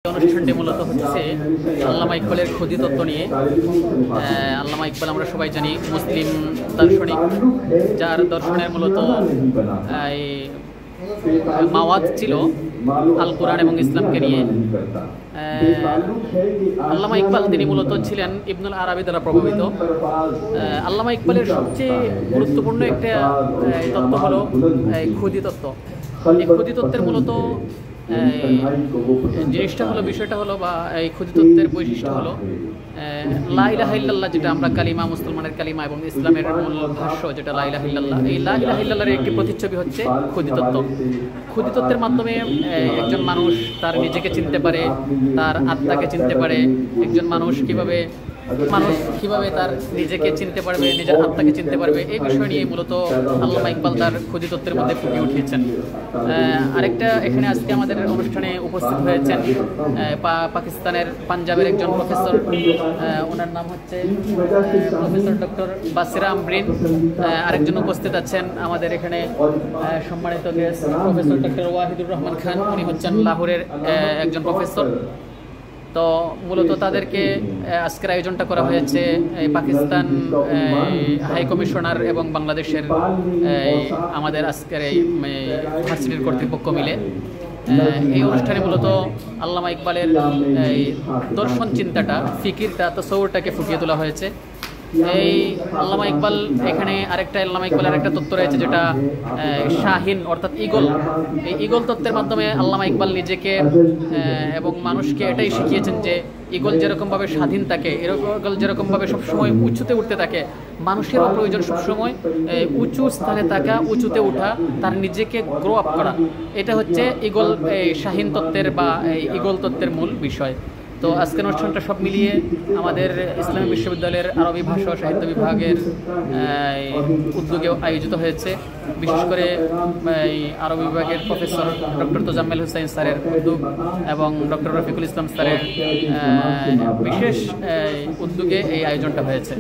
অনুষ্ঠানটি মূলত হচ্ছে আল্লামা ইকবালের ক্ষুদি তত্ত্ব নিয়ে। আল্লামা ইকবাল আমরা সবাই জানি মুসলিম দার্শনিক, যার দর্শনের মূলত মাওয়াত ছিল আল কোরআন এবং ইসলামকে নিয়ে। আল্লামা ইকবাল তিনি মূলত ছিলেন ইবনুল আরাবি দ্বারা প্রভাবিত। আল্লামা ইকবালের সবচেয়ে গুরুত্বপূর্ণ একটা তত্ত্ব হলো ক্ষুদি তত্ত্ব। এই ক্ষুদি তত্ত্বের মূলত জিনিসটা হলো, বিষয়টা হলো, বা এই ক্ষুদি তত্ত্বের বৈশিষ্ট্য হলো লা ইলাহা ইল্লাল্লাহ, যেটা আমরা কালিমা, মুসলমানের কালিমা, এবং ইসলামের মূল ভাষ্য যেটা লা ইলাহা ইল্লাল্লাহ। এই লা ইলাহা ইল্লাল্লাহর একটি প্রতিচ্ছবি হচ্ছে ক্ষুদি তত্ত্ব। ক্ষুদি তত্ত্বের মাধ্যমে একজন মানুষ তার নিজেকে চিনতে পারে, তার আত্মাকে চিনতে পারে। একজন মানুষ কিভাবে তার নিজেকে চিনতে পারবে, নিজের আত্মাকে চিনতে পারবে, এই বিষয় নিয়ে মূলত আল্লামা ইকবাল তার ক্ষুদি তত্ত্বের মধ্যে ফুটিয়ে উঠিয়েছেন। আরেকটা, এখানে আজকে আমাদের অনুষ্ঠানে উপস্থিত হয়েছেন পাকিস্তানের পাঞ্জাবের একজন প্রফেসর, ওনার নাম হচ্ছে প্রফেসর ডক্টর বাসিরা আমরিন। আরেকজন উপস্থিত আছেন আমাদের এখানে সম্মানিত guest professor doctor Wahidur Rahman Khan, উনি হচ্ছেন লাহোরের একজন প্রফেসর। তো মূলত তাদেরকে আজকের আয়োজনটা করা হয়েছে পাকিস্তান হাই কমিশনার এবং বাংলাদেশের আমাদের আজকের এই ভার্সিটির কর্তৃপক্ষ মিলে। এই অনুষ্ঠানে মূলত আল্লামা ইকবালের এই দর্শন চিন্তাটা, ফিকিরটা, তসৌরটাকে ফুটিয়ে তোলা হয়েছে। এই আল্লামা ইকবাল, এখানে আরেকটা আল্লামা ইকবালের একটা তত্ত্ব রয়েছে যেটা শাহিন, অর্থাৎ ইগল। এই ইগল তত্ত্বের মাধ্যমে আল্লামা ইকবাল নিজেকে এবং মানুষকে এটাই শিখিয়েছেন যে ইগল যেরকমভাবে স্বাধীন থাকে, ইগল যেরকমভাবে সবসময় উঁচুতে উঠতে থাকে, মানুষেরও প্রয়োজন সবসময় উঁচু স্থানে থাকা, উঁচুতে ওঠা, তার নিজেকে গ্রো আপ করা। এটা হচ্ছে ইগল শাহিন তত্ত্বের বা ইগল তত্ত্বের মূল বিষয়। তো আজকের অনুষ্ঠানটা সব মিলিয়ে আমাদের ইসলামী বিশ্ববিদ্যালয়ের আরবি ভাষা ও সাহিত্য বিভাগের উদ্যোগে আয়োজিত হয়েছে। বিশেষ করে আরবি বিভাগের প্রফেসর ডক্টর তোজাম্মেল হুসাইন স্যারের উদ্যোগ এবং ডক্টর রফিকুল ইসলাম স্যারের বিশেষ উদ্যোগে এই আয়োজনটা হয়েছে।